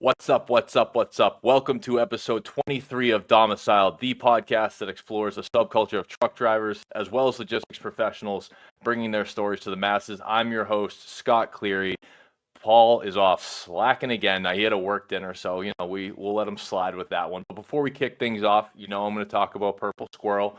What's up? What's up? What's up? Welcome to episode 23 of Domicile, the podcast that explores the subculture of truck drivers as well as logistics professionals, bringing their stories to the masses. I'm your host, Scott Cleary. Paul is off slacking again. Now, he had a work dinner, so, we'll let him slide with that one. But before we kick things off, I'm going to talk about Purple Squirrel.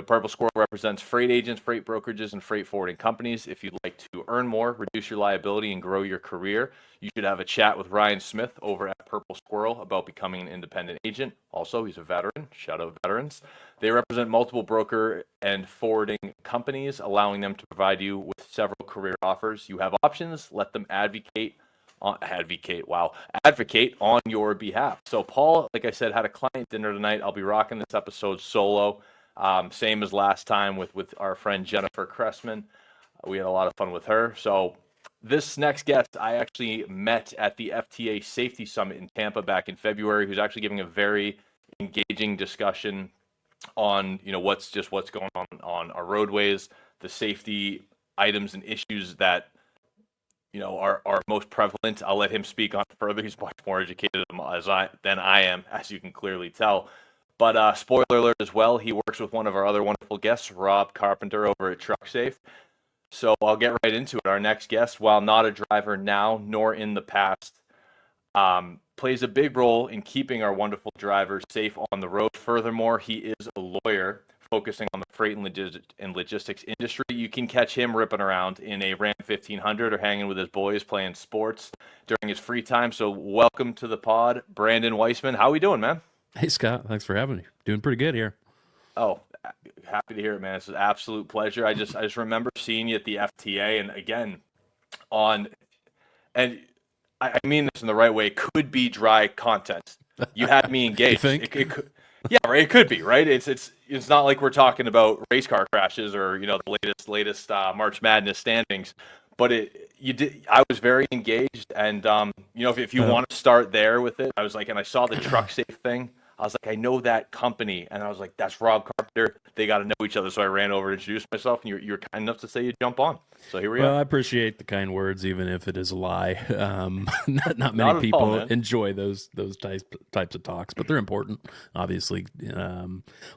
Purple Squirrel represents freight agents, freight brokerages, and freight forwarding companies. If you'd like to earn more, reduce your liability, and grow your career, you should have a chat with Ryan Smith over at Purple Squirrel about becoming an independent agent. Also, he's a veteran. Shout out veterans. They represent multiple broker and forwarding companies, allowing them to provide you with several career offers. You have options. Let them advocate on your behalf. So Paul, like I said, had a client dinner tonight. I'll be rocking this episode solo. Same as last time with our friend Jennifer Cressman. We had a lot of fun with her. So this next guest I actually met at the FTA Safety Summit in Tampa back in February, who's actually giving a very engaging discussion on, what's going on our roadways, the safety items and issues that, are most prevalent. I'll let him speak on it further. He's much more educated than I am, as you can clearly tell. But spoiler alert as well, he works with one of our other wonderful guests, Rob Carpenter, over at TruckSafe. So I'll get right into it. Our next guest, while not a driver now nor in the past, plays a big role in keeping our wonderful drivers safe on the road. Furthermore, he is a lawyer focusing on the freight and logistics industry. You can catch him ripping around in a Ram 1500 or hanging with his boys playing sports during his free time. So welcome to the pod, Brandon Wiseman. How are we doing, man? Hey, Scott. Thanks for having me. Doing pretty good here. Oh, happy to hear it, man. It's an absolute pleasure. I just remember seeing you at the FTA, and again, and I mean this in the right way, could be dry content. You had me engaged. You think? It could, yeah, right. It could be, right? It's not like we're talking about race car crashes or the latest March Madness standings, but I was very engaged, and if you want to start there with it, I was like, and I saw the truck safe thing. I was like, I know that company, and I was like, that's Rob Carpenter. They got to know each other. So I ran over to introduce myself, and you were kind enough to say you jump on. So here we are. Well, I appreciate the kind words, even if it is a lie. Not many people enjoy those types of talks, but they're important. Obviously, a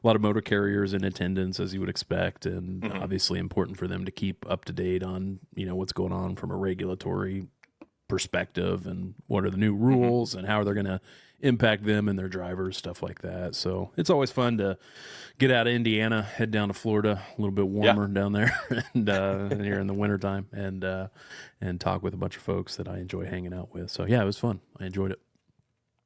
lot of motor carriers in attendance, as you would expect, and obviously important for them to keep up to date on what's going on from a regulatory perspective and what are the new rules and how they're going to impact them and their drivers, stuff like that. So it's always fun to get out of Indiana, head down to Florida, a little bit warmer down there, and here in the wintertime, and talk with a bunch of folks that I enjoy hanging out with. So yeah, it was fun. I enjoyed it.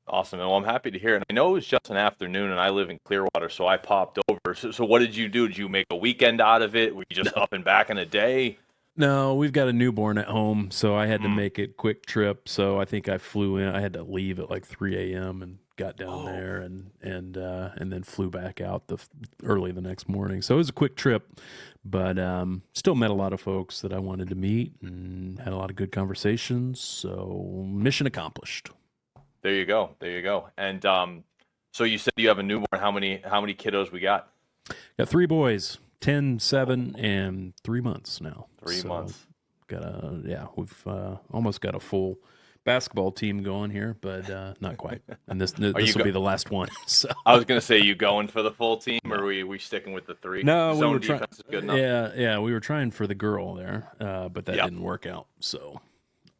Awesome. Well, I'm happy to hear it. I know it was just an afternoon, and I live in Clearwater, so I popped over. So what did you do? Did you make a weekend out of it? Were you just up and back in a day? No, we've got a newborn at home, so I had to make a quick trip. So I think I flew in. I had to leave at like 3 a.m. and got down there and then flew back out early the next morning. So it was a quick trip, but still met a lot of folks that I wanted to meet and had a lot of good conversations. So mission accomplished. There you go. And so you said you have a newborn. How many kiddos we got? Got 3 boys. 10, 7, and 3 months now. 3 months. We've almost got a full basketball team going here, but not quite. And this will be the last one. So I was going to say, you going for the full team, or are we sticking with the 3? No, Zone defense is good enough. Yeah, we were trying for the girl there, but that didn't work out. So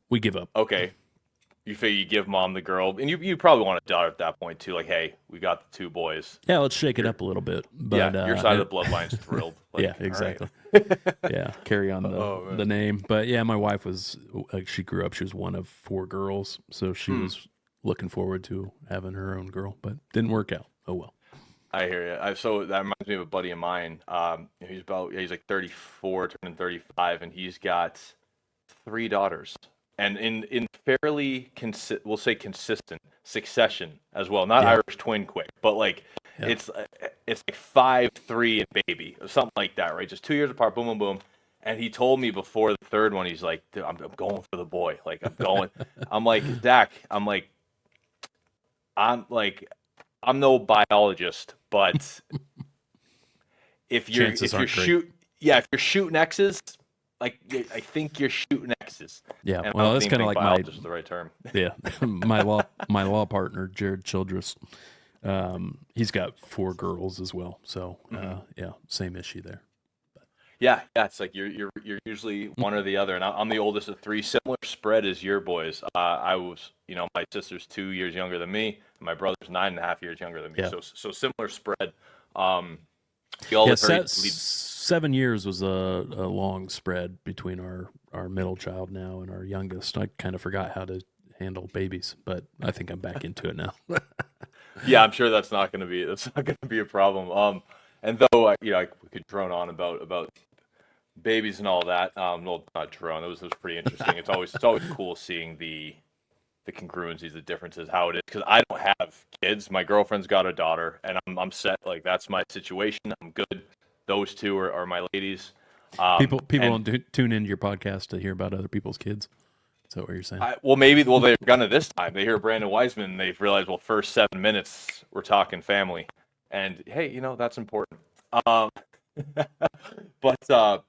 we give up. Okay. You figure you give mom the girl, and you probably want a daughter at that point too. Like, hey, we got the 2 boys. Yeah, let's shake it up a little bit. But, your side of the bloodline's thrilled. Like, yeah, exactly. Yeah, carry on the name. But yeah, my wife was she grew up. She was one of 4 girls, so she was looking forward to having her own girl, but didn't work out. Oh well. I hear you. So that reminds me of a buddy of mine. He's like 34, turning 35, and he's got 3 daughters. And in fairly we'll say consistent succession as well. Not Irish twin quick, but like it's like 5, 3, and baby or something like that, right? Just 2 years apart. Boom, boom, boom. And he told me before the 3rd one, he's like, I'm going for the boy. Like I'm going. I'm like, Zach. I'm no biologist, but if you're shooting X's, I think you're shooting X's. Yeah, And well, I don't that's even kind of think like biologist is the right term. yeah, my law partner, Jared Childress. He's got 4 girls as well. So, yeah, same issue there. Yeah, it's like you're usually one or the other, and I'm the oldest of 3. Similar spread as your boys. I was, my sister's 2 years younger than me, and my brother's 9.5 years younger than me. Yeah. So similar spread. We all live very 7 years was a long spread between our middle child now and our youngest. I kind of forgot how to handle babies, but I think I'm back into it now. Yeah, I'm sure that's not going to be a problem. And though we could drone on about babies and all that. Well, not drone. It was pretty interesting. It's always cool seeing the congruencies, the differences, how it is. Because I don't have kids. My girlfriend's got a daughter, and I'm set. Like that's my situation. I'm good. Those 2 are my ladies. People don't tune into your podcast to hear about other people's kids. Is that what you're saying? They're gonna this time. They hear Brandon Wiseman, and they've realized, well, first 7 minutes we're talking family, and hey, that's important. But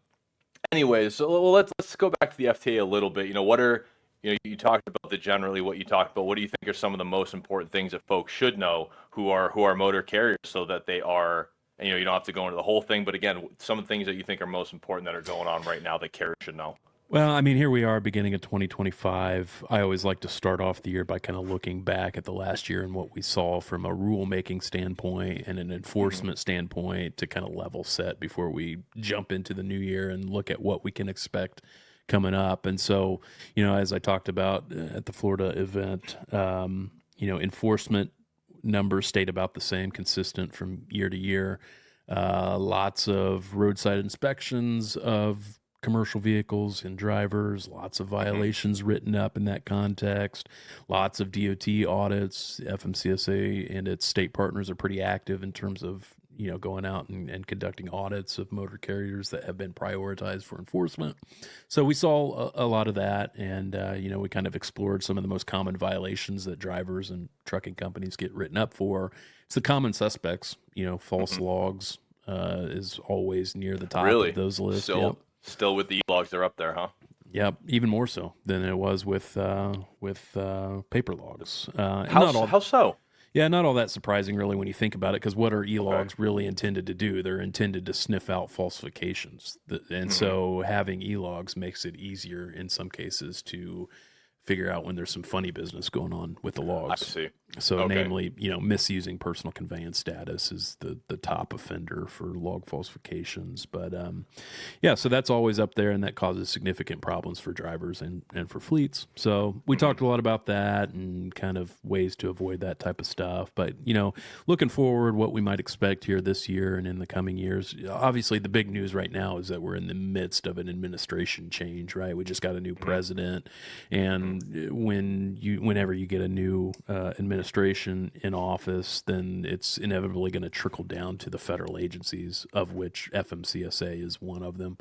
anyways, so let's go back to the FTA a little bit. What are you talked about generally what you talked about. What do you think are some of the most important things that folks should know who are motor carriers, so that they are, and you don't have to go into the whole thing, but again, some of the things that you think are most important that are going on right now that carriers should know. Well, I mean, here we are, beginning of 2025. I always like to start off the year by kind of looking back at the last year and what we saw from a rule-making standpoint and an enforcement standpoint to kind of level set before we jump into the new year and look at what we can expect coming up. And so, as I talked about at the Florida event, enforcement numbers stayed about the same, consistent from year to year. Lots of roadside inspections of commercial vehicles and drivers, lots of violations written up in that context, lots of DOT audits. FMCSA and its state partners are pretty active in terms of going out and conducting audits of motor carriers that have been prioritized for enforcement. So we saw a lot of that, and we kind of explored some of the most common violations that drivers and trucking companies get written up for. It's the common suspects. False logs is always near the top Really? of those lists. Still with the e-logs, they're up there, huh? Yep, even more so than it was with paper logs. How so? Yeah, not all that surprising, really, when you think about it, because what are e-logs really intended to do? They're intended to sniff out falsifications. And so having e-logs makes it easier in some cases to figure out when there's some funny business going on with the logs. I see. So namely, misusing personal conveyance status is the top offender for log falsifications. But so that's always up there, and that causes significant problems for drivers and for fleets. So we talked a lot about that and kind of ways to avoid that type of stuff. But, looking forward, what we might expect here this year and in the coming years, obviously the big news right now is that we're in the midst of an administration change, right? We just got a new president, and whenever you get a new administration in office, then it's inevitably going to trickle down to the federal agencies, of which FMCSA is one of them.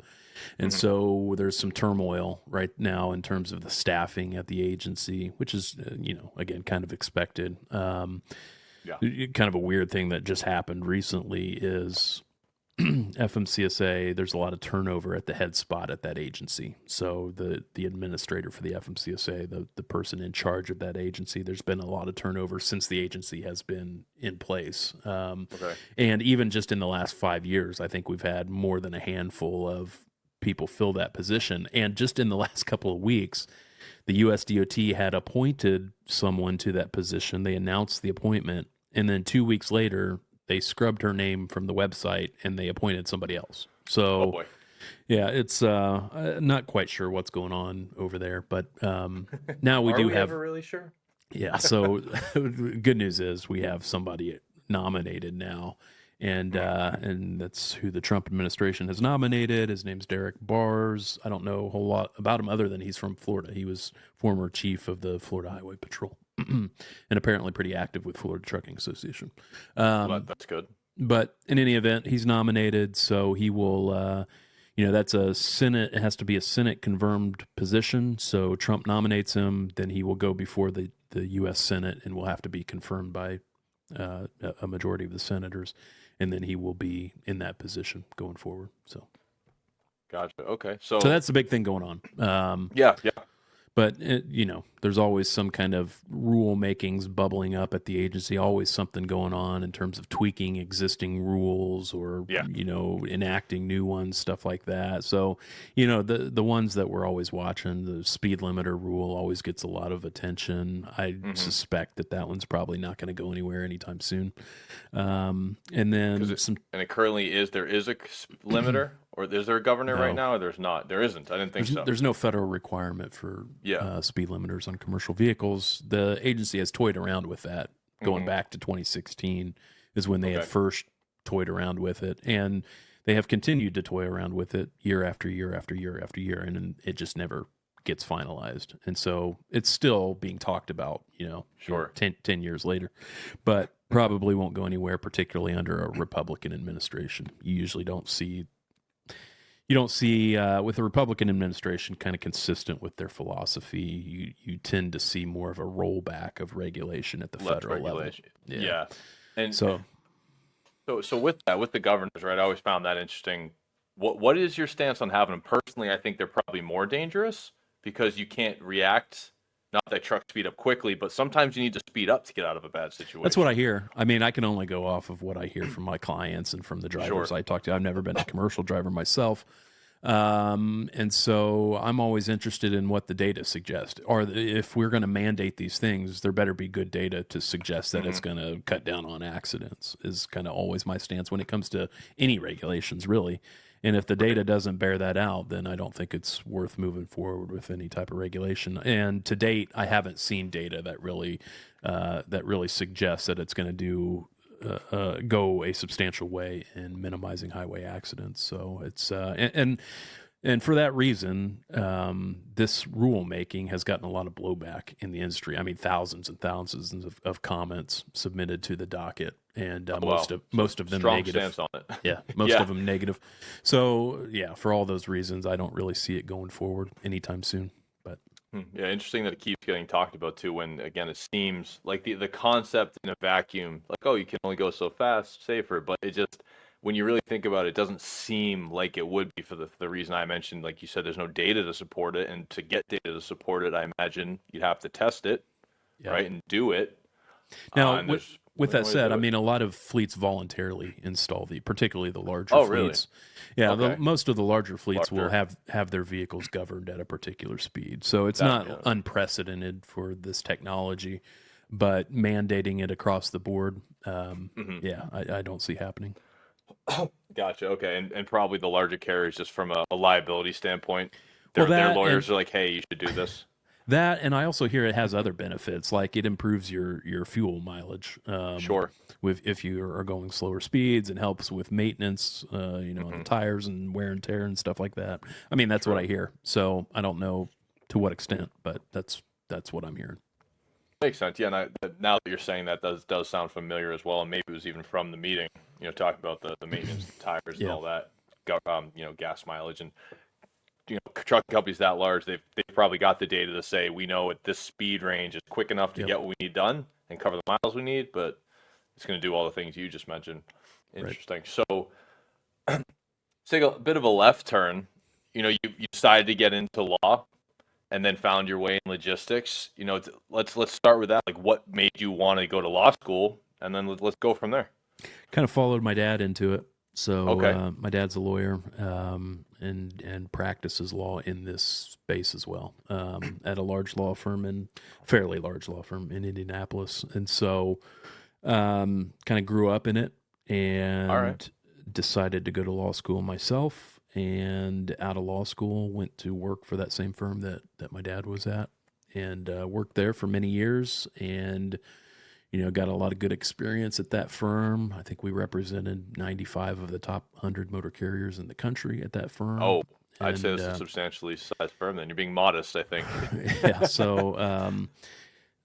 And so there's some turmoil right now in terms of the staffing at the agency, which is, again, kind of expected. Kind of a weird thing that just happened recently is FMCSA, there's a lot of turnover at the head spot at that agency. So the administrator for the FMCSA, the person in charge of that agency, there's been a lot of turnover since the agency has been in place. And even just in the last 5 years, I think we've had more than a handful of people fill that position. And just in the last couple of weeks, the US DOT had appointed someone to that position. They announced the appointment, and then 2 weeks later, they scrubbed her name from the website and they appointed somebody else. So, it's not quite sure what's going on over there, but now we do have. Are we ever really sure? Yeah. So, good news is we have somebody nominated now, and that's who the Trump administration has nominated. His name's Derek Bars. I don't know a whole lot about him other than he's from Florida. He was former chief of the Florida Highway Patrol. And apparently pretty active with Florida Trucking Association. That's good. But in any event, he's nominated, so he will, that's a Senate, it has to be a Senate confirmed position. So Trump nominates him, then he will go before the U.S. Senate and will have to be confirmed by a majority of the senators. And then he will be in that position going forward. So. Gotcha. Okay. So that's the big thing going on. Yeah. But, there's always some kind of rule makings bubbling up at the agency, always something going on in terms of tweaking existing rules or, Yeah. enacting new ones, stuff like that. So, the ones that we're always watching, the speed limiter rule always gets a lot of attention. I suspect that one's probably not going to go anywhere anytime soon. And then and it currently there is a limiter, or is there a governor right now, or there's not? There isn't. I didn't think so. There's no federal requirement for speed limiters on commercial vehicles. The agency has toyed around with that going back to 2016 is when they had first toyed around with it, and they have continued to toy around with it year after year after year after year, and it just never gets finalized. And so it's still being talked about, 10 years later, but probably won't go anywhere, particularly under a Republican administration. You usually don't see with a Republican administration kind of consistent with their philosophy, you tend to see more of a rollback of regulation at the federal level. Yeah. And so with that, with the governors, right, I always found that interesting. What is your stance on having them? Personally, I think they're probably more dangerous because you can't react. Not that trucks speed up quickly, but sometimes you need to speed up to get out of a bad situation. That's what I hear. I mean, I can only go off of what I hear from my clients and from the drivers I talk to. I've never been a commercial driver myself. And so I'm always interested in what the data suggests. Or if we're going to mandate these things, there better be good data to suggest that it's going to cut down on accidents, is kind of always my stance when it comes to any regulations, really. And if the data doesn't bear that out, then I don't think it's worth moving forward with any type of regulation. And to date, I haven't seen data that really suggests that it's going to go a substantial way in minimizing highway accidents. So it's and for that reason, this rulemaking has gotten a lot of blowback in the industry. I mean, thousands and thousands of comments submitted to the docket, and most of them strong negative. Stance on it. Yeah, most of them negative. So yeah, for all those reasons, I don't really see it going forward anytime soon. But yeah, interesting that it keeps getting talked about too. When again, it seems like the concept in a vacuum, like, oh, you can only go so fast, safer, but it just, when you really think about it, it doesn't seem like it would be for the reason I mentioned. Like you said, there's no data to support it, and to get data to support it, I imagine you'd have to test it, right, and do it. Now, with that said, I mean, a lot of fleets voluntarily install particularly the larger fleets. Really? Yeah, most of the larger fleets will have their vehicles governed at a particular speed. So it's not unprecedented for this technology, but mandating it across the board, I don't see happening. Gotcha. Okay, and probably the larger carriers, just from a liability standpoint, their lawyers are like, hey, you should do this. That, and I also hear it has other benefits, like it improves your fuel mileage. If you are going slower speeds, and helps with maintenance, on the tires and wear and tear and stuff like that. I mean, that's what I hear. So I don't know to what extent, but that's what I'm hearing. Makes sense. Yeah, and now that you're saying that, does sound familiar as well, and maybe it was even from the meeting. Talking about the maintenance, the tires, and all that. Gas mileage, and truck companies that large, they've probably got the data to say, we know at this speed range is quick enough to get what we need done and cover the miles we need, but it's going to do all the things you just mentioned. Interesting. Right. So, let's take a bit of a left turn. You decided to get into law, and then found your way in logistics. Let's start with that. Like, what made you want to go to law school, and then let's go from there. Kind of followed my dad into it. So my dad's a lawyer and practices law in this space as well, at a fairly large law firm in Indianapolis. And so kind of grew up in it and decided to go to law school myself, and out of law school went to work for that same firm that my dad was at, and worked there for many years, and got a lot of good experience at that firm. I think we represented 95 of the top 100 motor carriers in the country at that firm. Oh, I'd say it's a substantially sized firm then. You're being modest, I think. Yeah, so,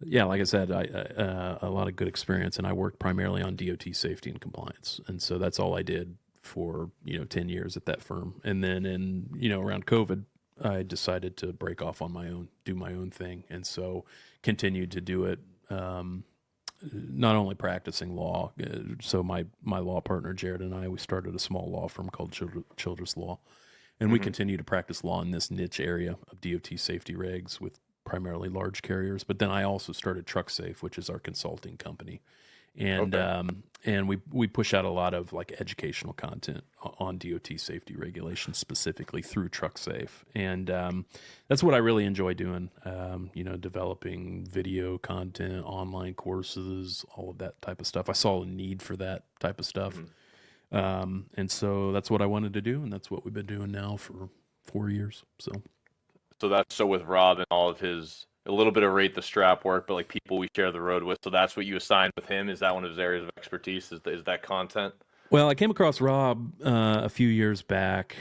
like I said, a lot of good experience, and I worked primarily on DOT safety and compliance. And so that's all I did for, 10 years at that firm. And then around COVID, I decided to break off on my own, do my own thing. And so continued to do it, not only practicing law. So my law partner, Jared, and I, we started a small law firm called Childress Law. And we continue to practice law in this niche area of DOT safety regs with primarily large carriers. But then I also started TruckSafe, which is our consulting company. And and we push out a lot of like educational content on DOT safety regulations specifically through TruckSafe, and that's what I really enjoy doing. Developing video content, online courses, all of that type of stuff. I saw a need for that type of stuff, and so that's what I wanted to do, and that's what we've been doing now for 4 years. So with Rob and all of his a little bit of rate the strap work, but like people we share the road with. So that's what you assigned with him. Is that one of his areas of expertise? Is that content? Well, I came across Rob a few years back.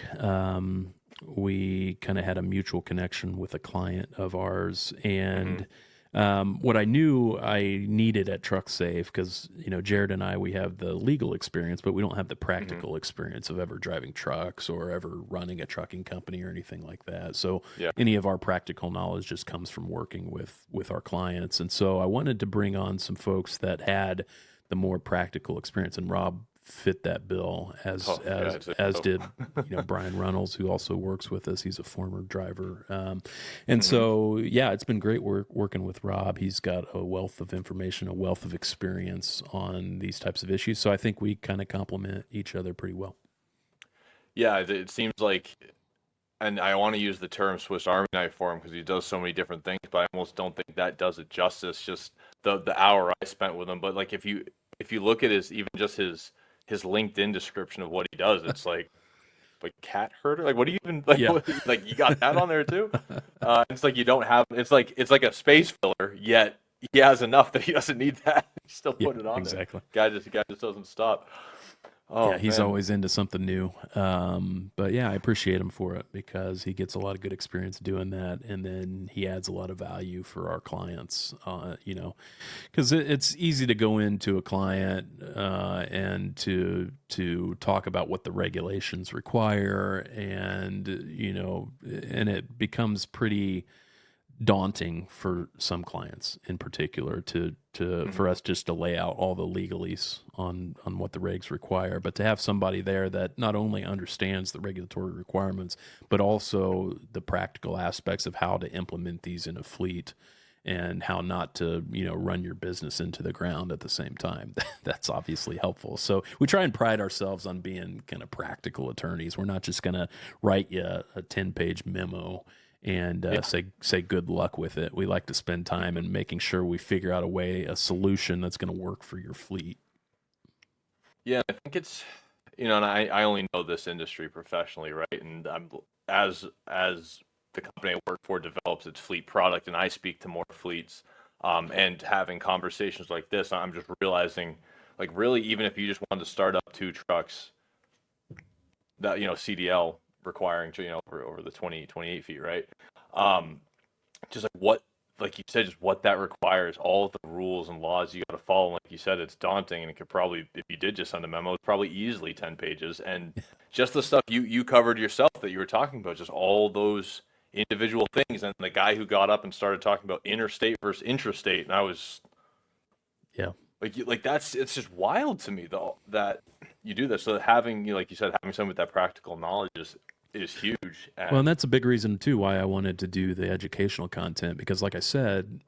We kind of had a mutual connection with a client of ours, and what I knew I needed at TruckSafe, because Jared and I, we have the legal experience, but we don't have the practical experience of ever driving trucks or ever running a trucking company or anything like that. So any of our practical knowledge just comes from working with our clients. And so I wanted to bring on some folks that had the more practical experience, and Rob fit that bill, as did Brian Runnels, who also works with us. He's a former driver, and so it's been great working with Rob. He's got a wealth of information, a wealth of experience on these types of issues. So I think we kind of complement each other pretty well. Yeah, it seems like, and I want to use the term Swiss Army knife for him because he does so many different things, but I almost don't think that does it justice. Just the hour I spent with him, but like if you look at his LinkedIn description of what he does, it's like cat herder. Like, what do you even like? Yeah. Like, you got that on there too? It's like you don't have. It's like a space filler. Yet he has enough that he doesn't need that. He's still putting it on exactly. there. Guy just doesn't stop. Oh, yeah, he's man. always into something new. But yeah, I appreciate him for it because he gets a lot of good experience doing that, and then he adds a lot of value for our clients. Because it's easy to go into a client and to talk about what the regulations require, and and it becomes pretty daunting for some clients in particular for us just to lay out all the legalese on what the regs require, but to have somebody there that not only understands the regulatory requirements, but also the practical aspects of how to implement these in a fleet and how not to, run your business into the ground at the same time. That's obviously helpful. So we try and pride ourselves on being kind of practical attorneys. We're not just going to write you a 10-page memo and say good luck with it. We like to spend time in making sure we figure out a solution that's going to work for your fleet. Yeah, I think it's, and I only know this industry professionally, right? And I'm as the company I work for develops its fleet product, and I speak to more fleets, and having conversations like this, I'm just realizing, like, really, even if you just wanted to start up 2 trucks, that CDL requiring over the 28 feet, right? Just like what, like you said, just what that requires, all of the rules and laws you got to follow. Like you said, it's daunting, and it could probably, if you did just send a memo, it's probably easily 10 pages. And just the stuff you covered yourself that you were talking about, just all those individual things. And the guy who got up and started talking about interstate versus intrastate, and I was, it's just wild to me though that you do this. So having, like you said, having someone with that practical knowledge is huge. And that's a big reason too why I wanted to do the educational content, because like I said,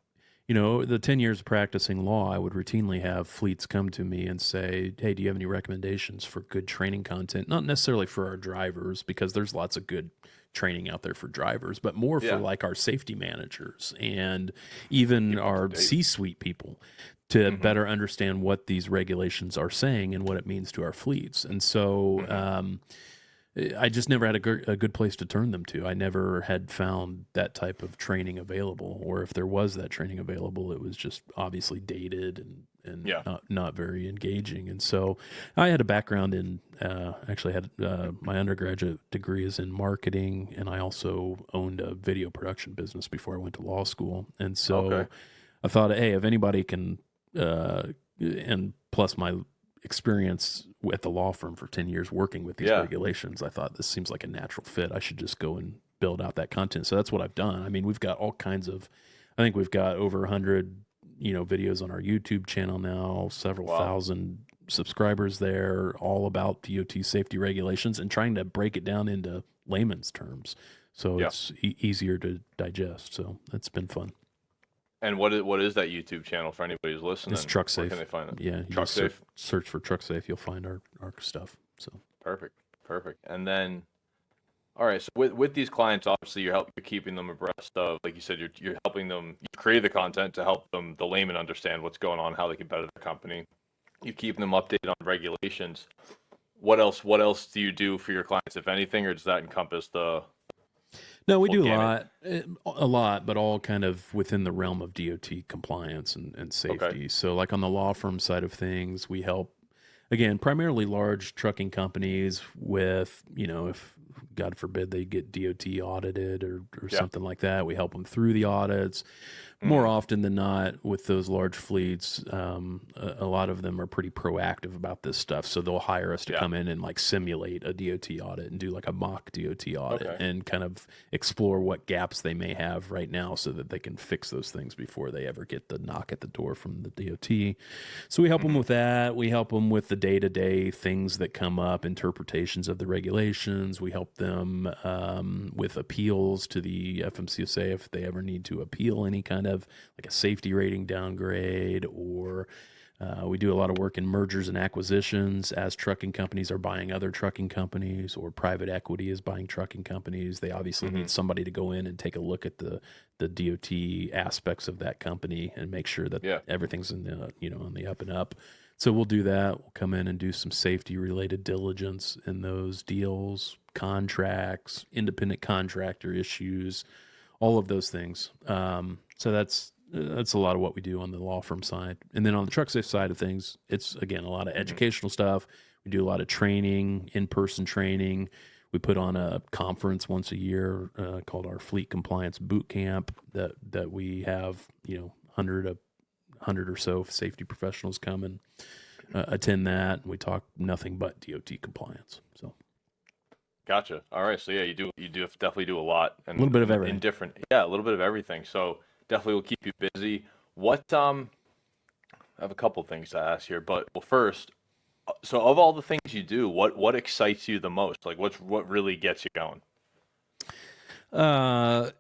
the 10 years of practicing law, I would routinely have fleets come to me and say, hey, do you have any recommendations for good training content? Not necessarily for our drivers, because there's lots of good training out there for drivers, but more for like our safety managers and even our C-suite people to better understand what these regulations are saying and what it means to our fleets. And so I just never had a good place to turn them to. I never had found that type of training available, or if there was that training available, it was just obviously dated and not very engaging. And so I had a background in, actually had my undergraduate degree is in marketing, and I also owned a video production business before I went to law school. And so I thought, hey, if anybody can, and plus my experience at the law firm for 10 years working with these regulations, I thought this seems like a natural fit. I should just go and build out that content. So that's what I've done. I mean, we've got all kinds of, I think we've got over 100, videos on our YouTube channel now, several thousand subscribers there all about DOT safety regulations and trying to break it down into layman's terms. So it's easier to digest. So it's been fun. And what is that YouTube channel for anybody who's listening? It's Truck Safe. Where can they find it? Yeah, Truck Safe. Search for Truck Safe. You'll find our stuff. So perfect. And then, all right. So with these clients, obviously you're keeping them abreast of, like you said, you're helping them. You create the content to help them, the layman, understand what's going on, how they can better their company. You keep them updated on regulations. What else do you do for your clients, if anything, or does that encompass the? No, we do a lot, but all kind of within the realm of DOT compliance and safety. Okay. So like on the law firm side of things, we help, again, primarily large trucking companies with, if God forbid they get DOT audited or something like that, we help them through the audits. More often than not, with those large fleets, a lot of them are pretty proactive about this stuff. So they'll hire us to come in and like simulate a DOT audit and do like a mock DOT audit and kind of explore what gaps they may have right now so that they can fix those things before they ever get the knock at the door from the DOT. So we help them with that. We help them with the day-to-day things that come up, interpretations of the regulations. We help them with appeals to the FMCSA if they ever need to appeal any kind of like a safety rating downgrade, or we do a lot of work in mergers and acquisitions as trucking companies are buying other trucking companies, or private equity is buying trucking companies. They obviously need somebody to go in and take a look at the DOT aspects of that company and make sure that everything's in the on the up and up. So we'll do that. We'll come in and do some safety related diligence in those deals, contracts, independent contractor issues, all of those things. So that's a lot of what we do on the law firm side. And then on the Truck Safe side of things, it's, again, a lot of educational stuff. We do a lot of training, in-person training. We put on a conference once a year called our Fleet Compliance Boot Camp that we have, 100 or so safety professionals come and attend that. We talk nothing but DOT compliance. So. Gotcha. All right. So you do definitely do a lot, and a little bit of everything. A little bit of everything. So definitely will keep you busy. What I have a couple things to ask here, but first, so of all the things you do, what excites you the most? Like what really gets you going?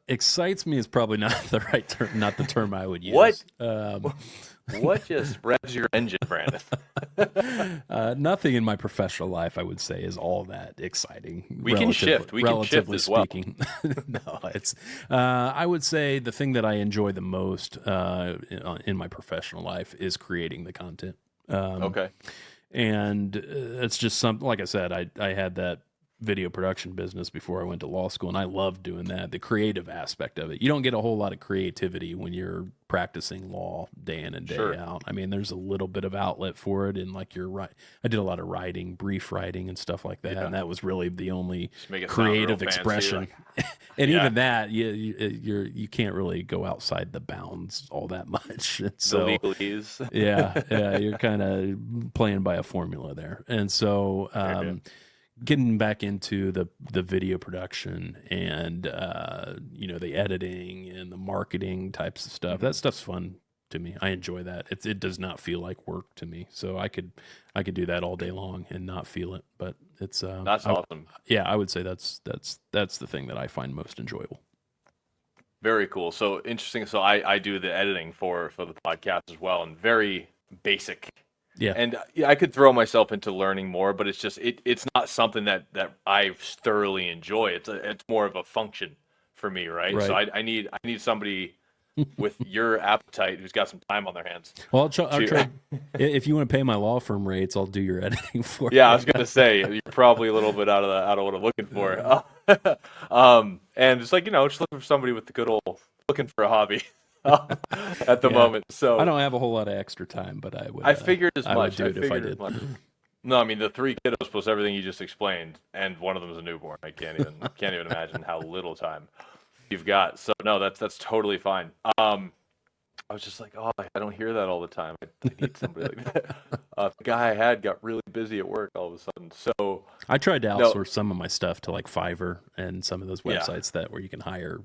Excites me is probably not the right term, not the term I would use. What just revs your engine, Brandon? Nothing in my professional life, I would say, is all that exciting. We can shift as well. No, it's. I would say the thing that I enjoy the most in my professional life is creating the content. And it's just something. Like I said, I had that video production business before I went to law school, and I loved doing that, the creative aspect of it. You don't get a whole lot of creativity when you're practicing law day in and day out. I mean, there's a little bit of outlet for it, and like you're right, I did a lot of writing, brief writing and stuff like that, and that was really the only creative expression. And even that, you can't really go outside the bounds all that much. And so, the legalese. you're kind of playing by a formula there. And so getting back into the video production and the editing and the marketing types of stuff, that stuff's fun to me. I enjoy that. It does not feel like work to me. So I could do that all day long and not feel it. But it's that's awesome. I would say that's the thing that I find most enjoyable. Very cool. So interesting. So I do the editing for the podcast as well, and very basic. Yeah. And I could throw myself into learning more, but it's just it's not something that I thoroughly enjoy. It's more of a function for me, right? So I need somebody with your appetite who's got some time on their hands. Well, I'll try. If you want to pay my law firm rates, I'll do your editing for you. Yeah, I was gonna say you're probably a little bit out of what I'm looking for. And it's like just looking for somebody with the good old looking for a hobby. At the moment, so I don't have a whole lot of extra time, but I would. I figured as much. I would do it if I did. No, I mean the 3 kiddos plus everything you just explained, and one of them is a newborn. I can't even imagine how little time you've got. So no, that's totally fine. I was just like, I don't hear that all the time. I need somebody like that. The guy I had got really busy at work all of a sudden. So I tried to outsource some of my stuff to like Fiverr and some of those websites that where you can hire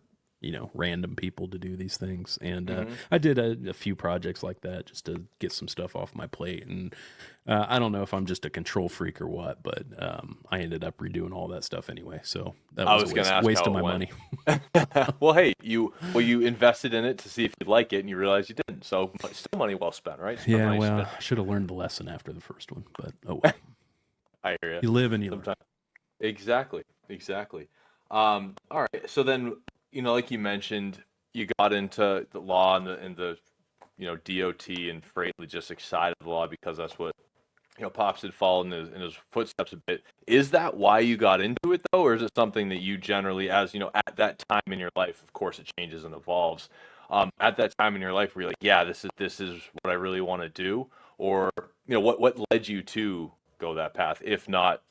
random people to do these things. And Mm-hmm. I did a few projects like that just to get some stuff off my plate. And I don't know if I'm just a control freak or what, but I ended up redoing all that stuff anyway. So that I was was a going to ask waste how of it my went. money. Well, hey, you invested in it to see if you'd like it, and you realized you didn't. So still money well spent, right? Still Yeah, money well, spent. I should have learned the lesson after the first one, but oh well. I hear you. You live and you learn. Sometimes. Exactly. Exactly. All right. So then, like you mentioned, you got into the law and the DOT and freight logistics side of the law because that's what Pops had followed in his footsteps a bit. Is that why you got into it though, or is it something that you generally, as at that time in your life, of course it changes and evolves. At that time in your life, where you're like, yeah, this is what I really want to do, or what led you to go that path, if not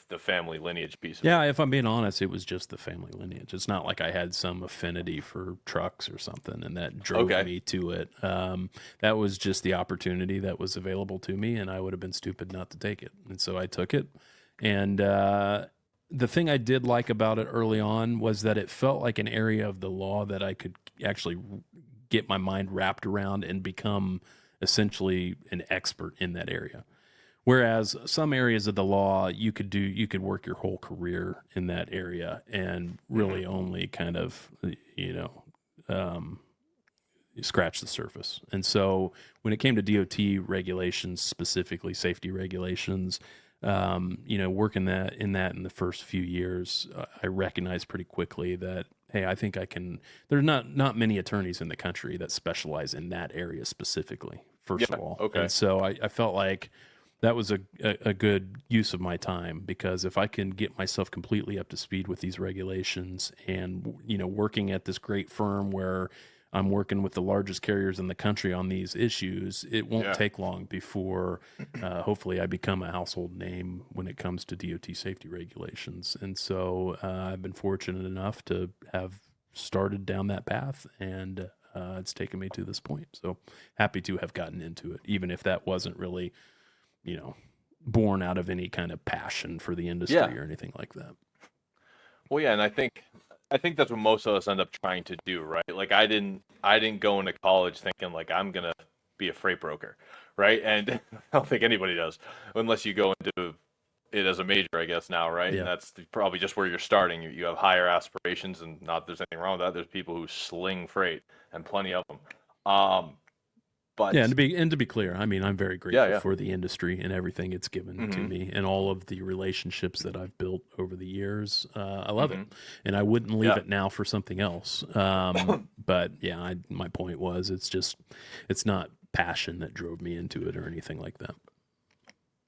the family lineage piece of it? Yeah, if I'm being honest, it was just the family lineage. It's not like I had some affinity for trucks or something, and that drove Okay. me to it. That was just the opportunity that was available to me, and I would have been stupid not to take it. And so I took it. And the thing I did like about it early on was that it felt like an area of the law that I could actually get my mind wrapped around and become essentially an expert in that area. Whereas some areas of the law, you could work your whole career in that area and Mm-hmm. really only kind of, um, scratch the surface. And so when it came to DOT regulations, specifically safety regulations, working in the first few years, I recognized pretty quickly that, hey, I think I can. There's not many attorneys in the country that specialize in that area specifically. First of Yeah. all, Okay. and so I felt like that was a good use of my time, because if I can get myself completely up to speed with these regulations and working at this great firm where I'm working with the largest carriers in the country on these issues, it won't Yeah. take long before hopefully I become a household name when it comes to DOT safety regulations. And so I've been fortunate enough to have started down that path, and it's taken me to this point. So happy to have gotten into it, even if that wasn't really born out of any kind of passion for the Yeah. industry or anything like that. Well, yeah, and I think that's what most of us end up trying to do, right? Like I didn't go into college thinking like I'm gonna be a freight broker, right? And I don't think anybody does, unless you go into it as a major, I guess now, right? And Yeah. that's probably just where you're starting. You have higher aspirations, and not there's anything wrong with that. There's people who sling freight, and plenty of them. Um, Yeah, but and to be clear, I mean, I'm very yeah, grateful yeah, for the industry and everything it's given to mm-hmm, me and all of the relationships that I've built over the years. I love it, mm-hmm, and I wouldn't leave yeah, it now for something else. But yeah, my point was, it's not passion that drove me into it or anything like that.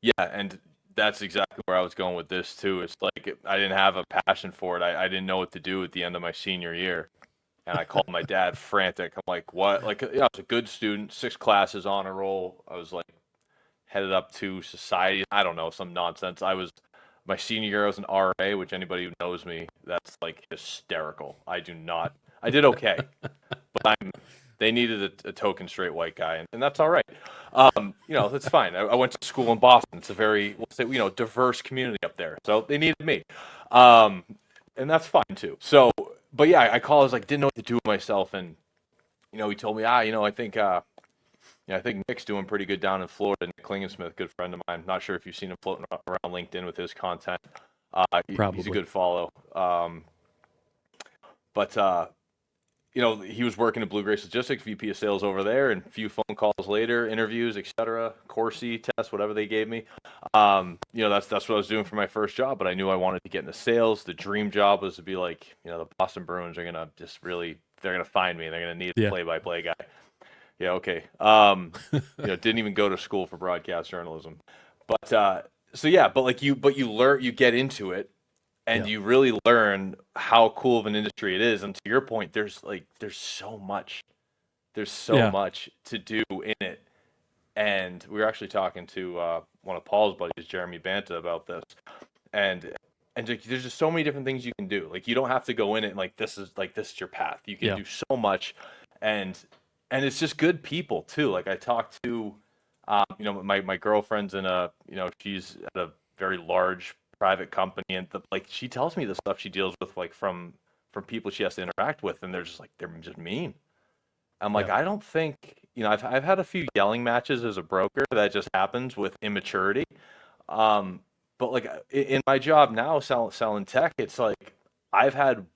yeah, and that's exactly where I was going with this too. It's like I didn't have a passion for it. I didn't know what to do at the end of my senior year. And I called my dad frantic. I'm like, what? Like, I was a good student, 6 classes on a roll. I was like headed up to society. I don't know, some nonsense. My senior year, I was an RA, which anybody who knows me, that's like hysterical. I did okay, but they needed a token straight white guy, and that's all right. That's fine. I went to school in Boston. It's a very, we'll say, diverse community up there. So they needed me. Um, and that's fine too. So, but yeah, I called. I was like, didn't know what to do with myself, and he told me, I think Nick's doing pretty good down in Florida. Nick Klingensmith, good friend of mine. Not sure if you've seen him floating around LinkedIn with his content. He's a Probably. good follow. But he was working at Blue Grace Logistics, VP of sales over there, and a few phone calls later, interviews, etc., Corsi test, whatever they gave me. That's what I was doing for my first job, but I knew I wanted to get into sales. The dream job was to be like, the Boston Bruins are gonna they're gonna find me, and they're gonna need a Yeah. play-by-play guy. Yeah, okay. Didn't even go to school for broadcast journalism, but you get into it, and Yeah. you really learn how cool of an industry it is. And to your point, there's so Yeah. much to do in it. And we were actually talking to one of Paul's buddies, Jeremy Banta, about this. And like, there's just so many different things you can do. Like you don't have to go in it and this is your path. You can Yeah. do so much, and it's just good people too. Like I talked to, my girlfriend's she's at a very large private company, and she tells me the stuff she deals with, like from from people she has to interact with, and they're just mean. I'm like, Yeah. I don't think, I've had a few yelling matches as a broker that just happens with immaturity. Um, but like in my job now, selling tech, it's like I've had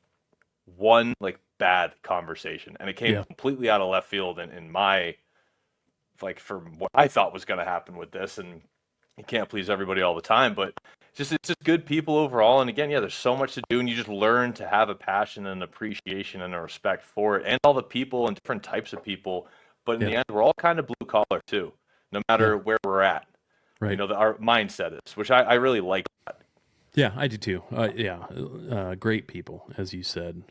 one like bad conversation, and it came Yeah. completely out of left field in my like from what I thought was going to happen with this, and you can't please everybody all the time, but it's just good people overall. And again, yeah, there's so much to do, and you just learn to have a passion and appreciation and a respect for it, and all the people and different types of people. But in Yeah. the end, we're all kind of blue collar too, no matter Yeah. where we're at. Right. Our mindset is, which I really like that. Yeah, I do too. Great people, as you said.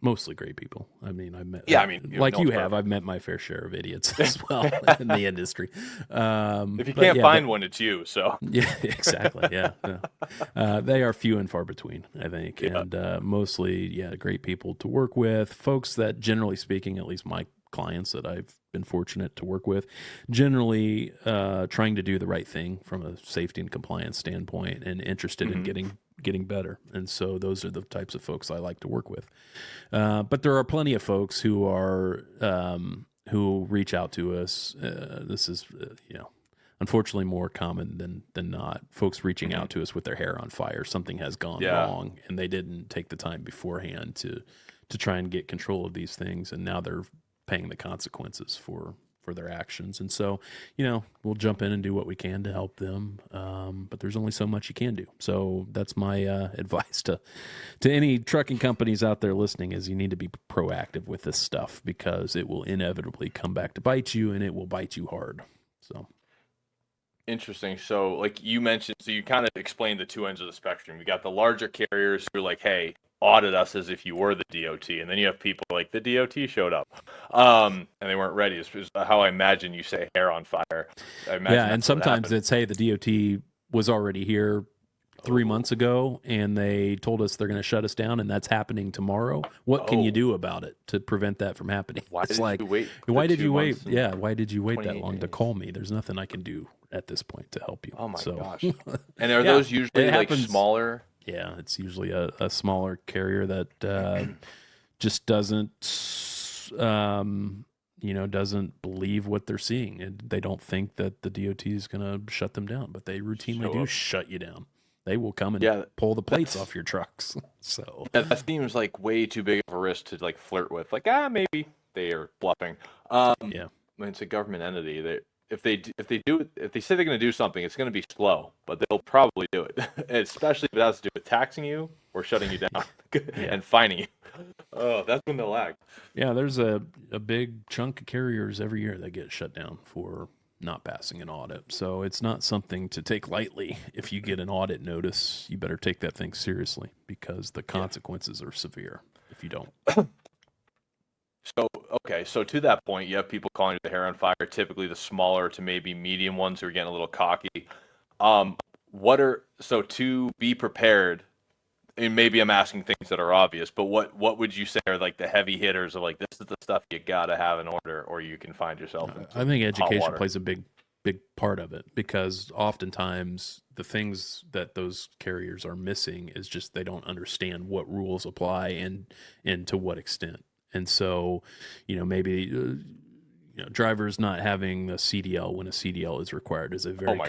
Mostly great people. I mean, I've met, Yeah, I mean, like no you one's have, perfect. I've met my fair share of idiots as well in the industry. If you can't find one, it's you. So yeah, exactly. Yeah, they are few and far between, I think, yeah. and mostly, yeah, great people to work with. Folks that, generally speaking, at least my clients that I've been fortunate to work with, generally trying to do the right thing from a safety and compliance standpoint, and interested in getting better. And so those are the types of folks I like to work with. But there are plenty of folks who are who reach out to us. This is unfortunately more common than not. Folks reaching out to us with their hair on fire. Something has gone wrong, and they didn't take the time beforehand to try and get control of these things, and now they're paying the consequences for their actions. And so, we'll jump in and do what we can to help them. But there's only so much you can do. So that's my advice to any trucking companies out there listening, is you need to be proactive with this stuff, because it will inevitably come back to bite you, and it will bite you hard. So. Interesting. So, like you mentioned, so you kind of explained the two ends of the spectrum. You got the larger carriers who are like, "Hey, audit us as if you were the DOT," and then you have people like the DOT showed up, and they weren't ready. Is how I imagine you say hair on fire. I imagine Yeah, and sometimes it's, hey, the DOT was already here 3 months ago, and they told us they're going to shut us down, and that's happening tomorrow. What can you do about it to prevent that from happening? Why did you wait? Why did you wait? Yeah, why did you wait that 28 long to days? call me? There's nothing I can do at this point to help you. Oh my So, gosh! And are those usually like smaller? Yeah, it's usually a smaller carrier that just doesn't doesn't believe what they're seeing, and they don't think that the DOT is going to shut them down, but they routinely shut you down. They will come and pull the plates off your trucks. So that seems like way too big of a risk to like flirt with. Like, maybe they are bluffing. When it's a government entity, if they say they're going to do something, it's going to be slow, but they'll probably do it. Especially if it has to do with taxing you or shutting you down and fining you. Oh, that's when they'll act. Yeah, there's a big chunk of carriers every year that get shut down for not passing an audit. So it's not something to take lightly. If you get an audit notice, you better take that thing seriously, because the consequences are severe if you don't. So to that point, you have people calling it the hair on fire, typically the smaller to maybe medium ones who are getting a little cocky. So to be prepared, and maybe I'm asking things that are obvious, but what would you say are like the heavy hitters of like, this is the stuff you gotta have in order, or you can find yourself in I think education plays a big part of it, because oftentimes the things that those carriers are missing is just they don't understand what rules apply and to what extent. And so, maybe drivers not having a CDL when a CDL is required is a very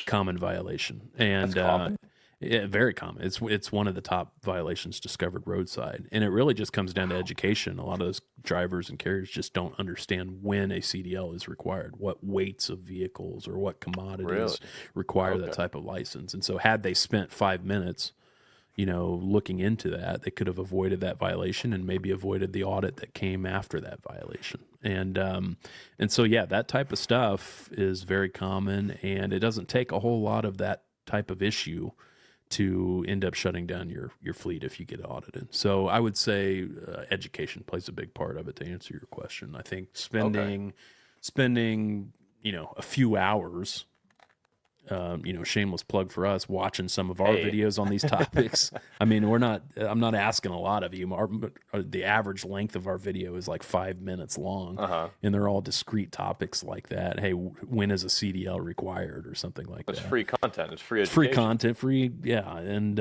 common violation. And very common. It's one of the top violations discovered roadside, and it really just comes down to education. A lot of those drivers and carriers just don't understand when a CDL is required, what weights of vehicles or what commodities require that type of license. And so, had they spent 5 minutes, looking into that, they could have avoided that violation and maybe avoided the audit that came after that violation. And so, yeah, that type of stuff is very common, and it doesn't take a whole lot of that type of issue to end up shutting down your fleet if you get audited. So I would say education plays a big part of it, to answer your question. I think spending a few hours, shameless plug for us, watching some of our videos on these topics. I mean, I'm not asking a lot of you. The average length of our video is like 5 minutes long, and they're all discrete topics like that. Hey, when is a CDL required or something like that? It's free content. It's free education. Free content, yeah. And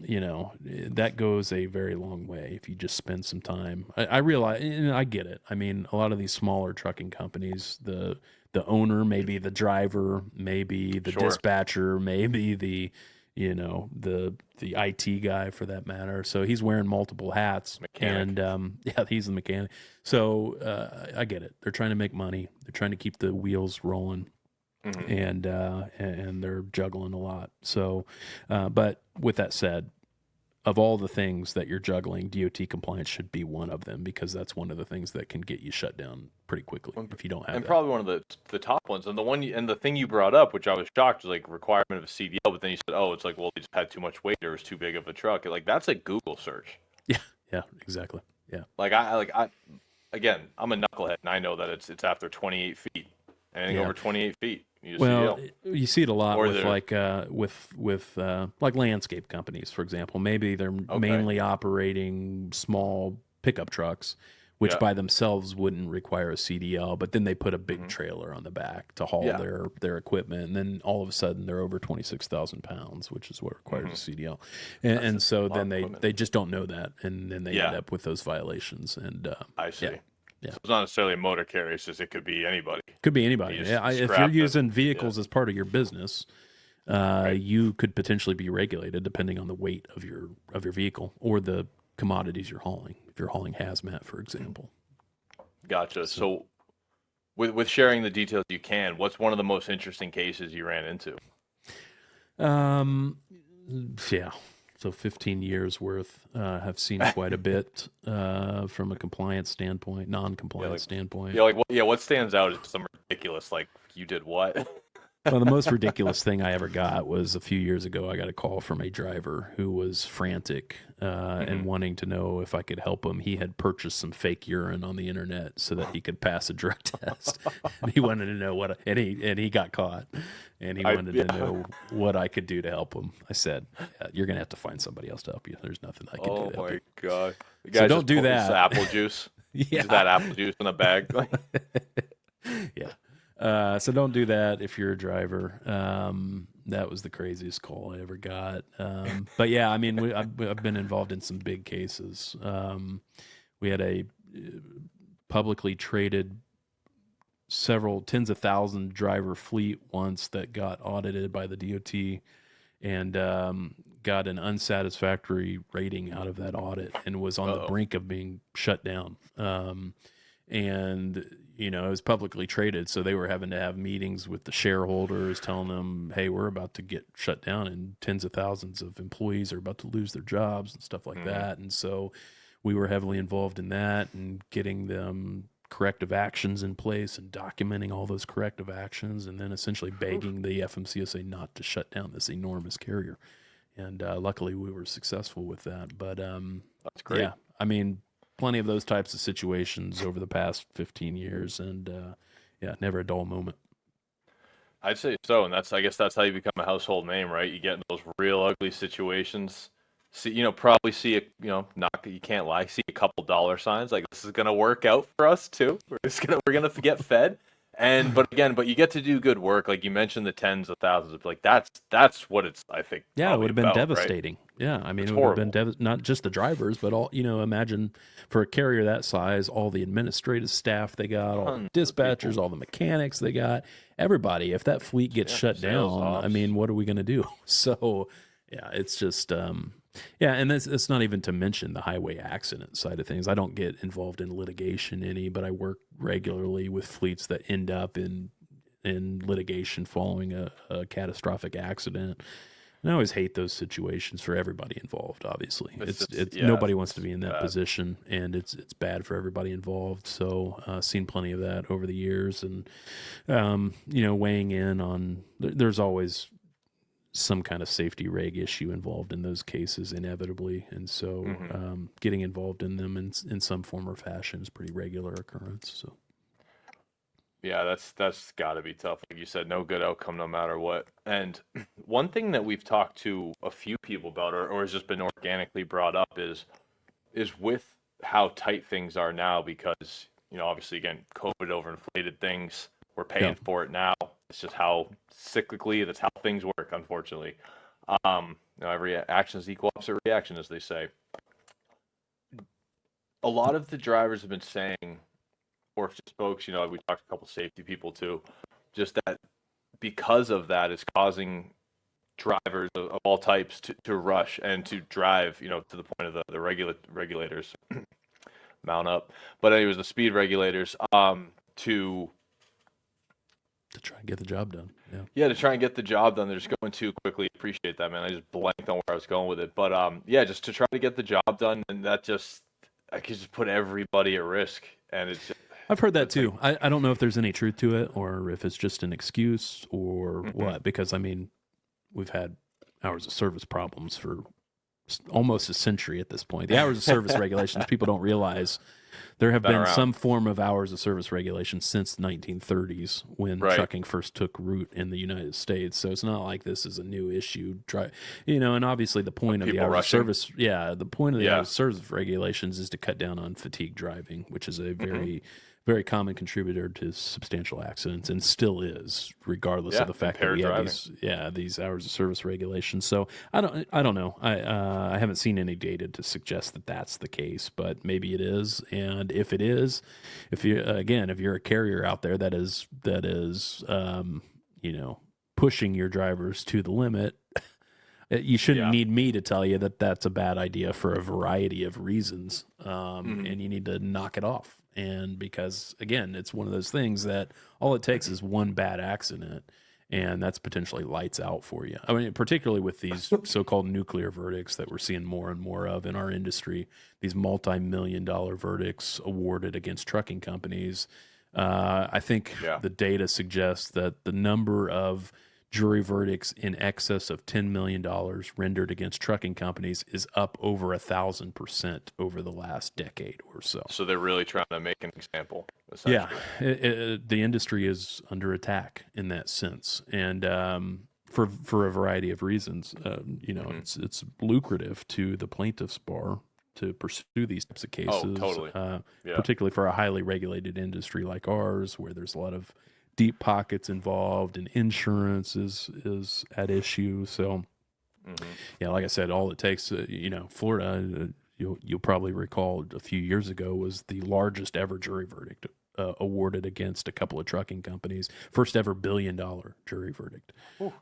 that goes a very long way if you just spend some time. I realize, and I get it. I mean, a lot of these smaller trucking companies, the owner, maybe the driver, maybe the Sure. dispatcher, maybe the IT guy for that matter. So he's wearing multiple hats, Mechanic. and yeah, he's the mechanic. So I get it. They're trying to make money. They're trying to keep the wheels rolling. Mm-hmm. And they're juggling a lot. So, but with that said, of all the things that you're juggling, DOT compliance should be one of them, because that's one of the things that can get you shut down pretty quickly if you don't have And that. probably one of the top ones. And the thing you brought up, which I was shocked, was like requirement of a CDL. But then you said, oh, it's like, well, they just had too much weight, or it was too big of a truck. Like, that's a Google search. Yeah, exactly. Yeah. Again, I'm a knucklehead, and I know that it's after 28 feet. Anything over 28 feet, you just Well, CDL. you see it a lot Or with they're- with like landscape companies, for example. Maybe they're mainly operating small pickup trucks, which by themselves wouldn't require a CDL, but then they put a big trailer on the back to haul their equipment, and then all of a sudden they're over 26,000 pounds, which is what requires a CDL. And so then they just don't know that, and then they end up with those violations. And I see. Yeah. So it's not necessarily a motor carrier; it's just it could be anybody. Could be anybody. If you're using vehicles as part of your business, you could potentially be regulated depending on the weight of your vehicle or the commodities you're hauling. If you're hauling hazmat, for example. Gotcha. So with sharing the details you can, what's one of the most interesting cases you ran into? Yeah. So 15 years worth, have seen quite a bit from a compliance standpoint, non-compliance standpoint. What stands out is some ridiculous, like, you did what? Well, the most ridiculous thing I ever got was a few years ago. I got a call from a driver who was frantic and wanting to know if I could help him. He had purchased some fake urine on the internet so that he could pass a drug test. And he wanted to know and he got caught, and he wanted to know what I could do to help him. I said, "You're gonna have to find somebody else to help you. There's nothing I can do to help you." Oh my god! So don't do that. Apple juice. Yeah, Use that apple juice in a bag. Yeah. So don't do that if you're a driver. That was the craziest call I ever got. But yeah, I mean, I've been involved in some big cases. We had a publicly traded several tens of thousand driver fleet once that got audited by the DOT and got an unsatisfactory rating out of that audit and was on the brink of being shut down. And it was publicly traded, so they were having to have meetings with the shareholders, telling them, "Hey, we're about to get shut down, and tens of thousands of employees are about to lose their jobs and stuff like that." And so we were heavily involved in that and getting them corrective actions in place and documenting all those corrective actions, and then essentially begging the FMCSA not to shut down this enormous carrier. And luckily, we were successful with that. But that's great. Yeah, I mean, plenty of those types of situations over the past 15 years, and never a dull moment. I'd say so, and I guess that's how you become a household name, right? You get in those real ugly situations. Probably see you can't lie, see a couple dollar signs, like, this is gonna work out for us too. We're gonna get fed. But you get to do good work, like you mentioned, the tens of thousands of, like, that's what it's, I think. Yeah, it would have been about, devastating. Right? Yeah, I mean, it's it would have horrible. been not just the drivers, but all, imagine for a carrier that size, all the administrative staff they got, all the dispatchers, all the mechanics they got, everybody. If that fleet gets shut down, I mean, what are we going to do? So, yeah, it's just, and it's not even to mention the highway accident side of things. I don't get involved in litigation but I work regularly with fleets that end up in litigation following a catastrophic accident. And I always hate those situations for everybody involved. Obviously, nobody wants to be in that position, and it's bad for everybody involved. So, seen plenty of that over the years, and weighing in on. There's always some kind of safety reg issue involved in those cases, inevitably, and so getting involved in them in some form or fashion is pretty regular occurrence. So. Yeah, that's got to be tough. Like you said, no good outcome no matter what. And one thing that we've talked to a few people about, or has just been organically brought up, is with how tight things are now, because obviously, again, COVID overinflated things. We're paying for it now. It's just how cyclically, that's how things work, unfortunately. every action is equal opposite reaction, as they say. A lot of the drivers have been saying, or just folks, we talked to a couple safety people too, just that because of that is causing drivers of all types to rush and to drive, to the point of the regulators mount up. But anyways, the speed regulators, to try and get the job done. Yeah, to try and get the job done. They're just going too quickly. Appreciate that, man. I just blanked on where I was going with it. But yeah, just to try to get the job done, and I could just put everybody at risk. And I've heard that too. I don't know if there's any truth to it or if it's just an excuse or what, because I mean, we've had hours of service problems for almost a century at this point. The hours of service regulations, people don't realize there have been some form of hours of service regulation since the 1930s when trucking first took root in the United States. So it's not like this is a new issue. And obviously the point of the hours of service, the point of the hours of service regulations is to cut down on fatigue driving, which is a very common contributor to substantial accidents, and still is, regardless of the fact that we have these hours of service regulations. So I don't know. I haven't seen any data to suggest that that's the case, but maybe it is. And if it is, if you're a carrier out there that is pushing your drivers to the limit, you shouldn't need me to tell you that that's a bad idea for a variety of reasons, and you need to knock it off. And because, again, it's one of those things that all it takes is one bad accident, and that's potentially lights out for you. I mean, particularly with these so-called nuclear verdicts that we're seeing more and more of in our industry, these multi-million-dollar verdicts awarded against trucking companies. I think the data suggests that the number of jury verdicts in excess of $10 million rendered against trucking companies is up over 1,000% over the last decade or so. So they're really trying to make an example. Yeah, the industry is under attack in that sense, and for a variety of reasons. It's lucrative to the plaintiff's bar to pursue these types of cases. Oh, totally. Particularly for a highly regulated industry like ours, where there's a lot of deep pockets involved, and insurance is at issue. So, like I said, all it takes, Florida, you'll probably recall a few years ago was the largest ever jury verdict awarded against a couple of trucking companies. First ever $1 billion jury verdict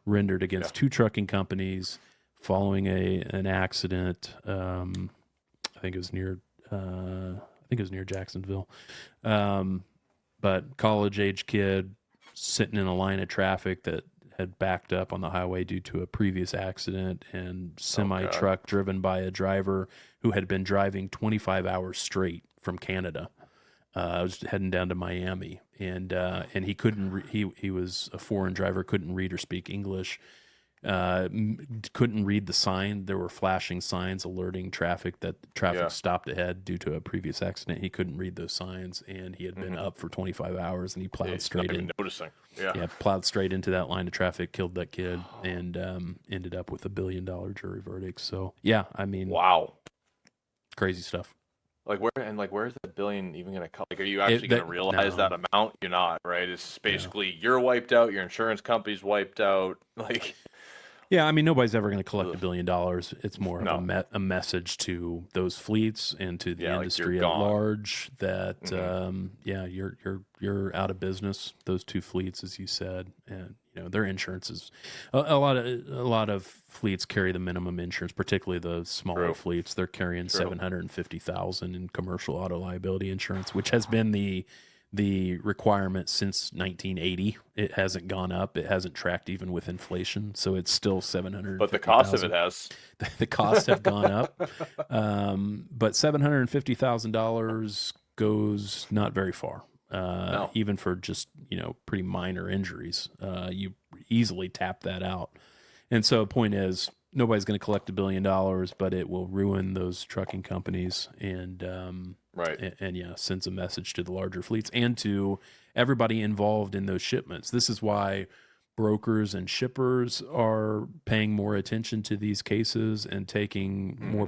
rendered against two trucking companies following an accident. I think it was near Jacksonville. But college-age kid sitting in a line of traffic that had backed up on the highway due to a previous accident, and semi-truck driven by a driver who had been driving 25 hours straight from Canada. I was heading down to Miami, and he couldn't. He was a foreign driver, couldn't read or speak English. Couldn't read the sign. There were flashing signs alerting traffic that traffic stopped ahead due to a previous accident. He couldn't read those signs, and he had been up for 25 hours, and he plowed straight in. Noticing. Plowed straight into that line of traffic, killed that kid, and ended up with $1 billion jury verdict. So I mean, wow, crazy stuff. Where's that billion even going to come? Are you actually going to realize that amount? You're not, right? It's basically you're wiped out, your insurance company's wiped out. Yeah, I mean, nobody's ever going to collect $1 billion. It's more of a message to those fleets and to the industry at large that you're out of business. Those two fleets, as you said, and their insurance is a lot of fleets carry the minimum insurance, particularly the smaller fleets. They're carrying $750,000 in commercial auto liability insurance, which has been the requirement since 1980. It hasn't gone up. It hasn't tracked even with inflation. So it's still $750,000. But the cost of it has. The costs have gone up. But $750,000 goes not very far. Even for just, pretty minor injuries. You easily tap that out. And so the point is, nobody's going to collect $1 billion, but it will ruin those trucking companies and sends a message to the larger fleets and to everybody involved in those shipments. This is why brokers and shippers are paying more attention to these cases and taking more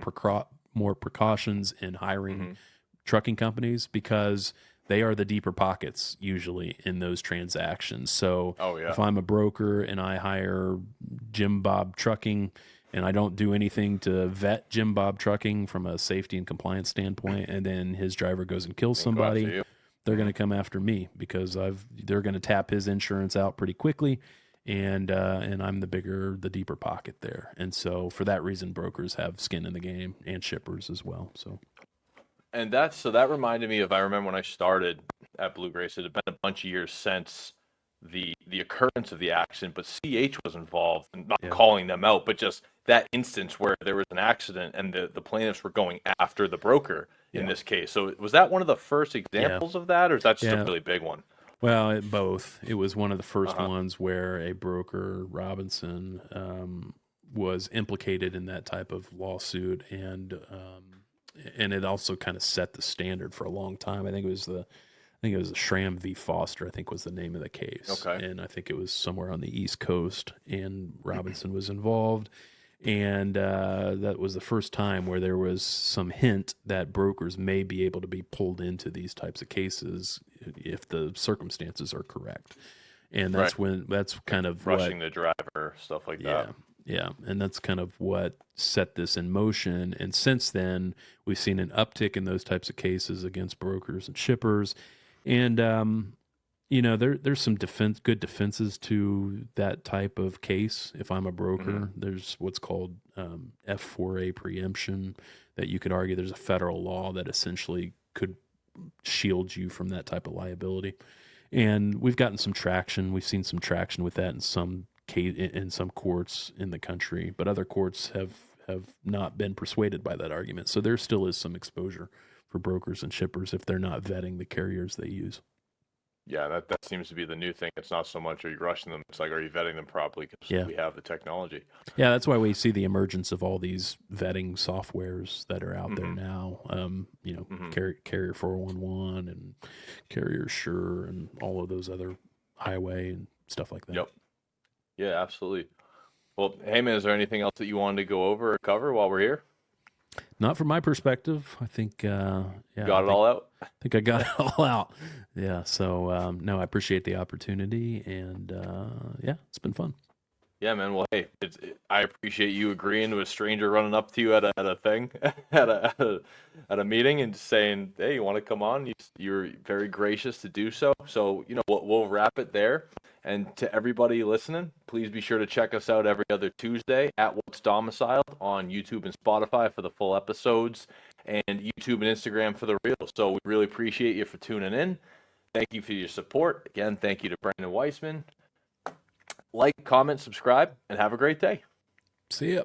precautions in hiring trucking companies, because they are the deeper pockets usually in those transactions. So if I'm a broker and I hire Jim Bob Trucking and I don't do anything to vet Jim Bob Trucking from a safety and compliance standpoint, and then his driver goes and kills somebody, they're going to come after me because they're going to tap his insurance out pretty quickly, and I'm the deeper pocket there. And so for that reason, brokers have skin in the game and shippers as well. And that reminded me of, I remember when I started at Blue Grace, it had been a bunch of years since the occurrence of the accident, but CH was involved, and not calling them out, but just that instance where there was an accident and the plaintiffs were going after the broker in this case. So was that one of the first examples of that, or is that just a really big one? Well, both. It was one of the first ones where a broker, Robinson, was implicated in that type of lawsuit, and it also kind of set the standard for a long time. I think it was the Schramm v. Foster, I think was the name of the case. Okay. And I think it was somewhere on the East Coast, and Robinson was involved. And that was the first time where there was some hint that brokers may be able to be pulled into these types of cases if the circumstances are correct. And that's that's kind of rushing the driver, stuff like that. Yeah, and that's kind of what set this in motion. And since then, we've seen an uptick in those types of cases against brokers and shippers. And there's some good defenses to that type of case. If I'm a broker, there's what's called F4A preemption, that you could argue there's a federal law that essentially could shield you from that type of liability. And we've gotten some traction. We've seen some traction with that in some courts in the country, but other courts have not been persuaded by that argument. So there still is some exposure for brokers and shippers if they're not vetting the carriers they use. Yeah, that seems to be the new thing. It's not so much are you rushing them, it's like, are you vetting them properly, because we have the technology. Yeah, that's why we see the emergence of all these vetting softwares that are out there now. Carrier 411 and Carrier Sure and all of those other highway and stuff like that. Yep. Yeah, absolutely. Well, hey man, is there anything else that you wanted to go over or cover while we're here? Not from my perspective. I think got it all out. I think I got it all out. Yeah. So no, I appreciate the opportunity, and it's been fun. Yeah, man. Well, hey, I appreciate you agreeing to a stranger running up to you at a thing, at a meeting, and saying, "Hey, you want to come on?" You're very gracious to do so. So we'll wrap it there. And to everybody listening, please be sure to check us out every other Tuesday at What's Domiciled on YouTube and Spotify for the full episodes, and YouTube and Instagram for the reels. So we really appreciate you for tuning in. Thank you for your support. Again, thank you to Brandon Wiseman. Like, comment, subscribe, and have a great day. See ya.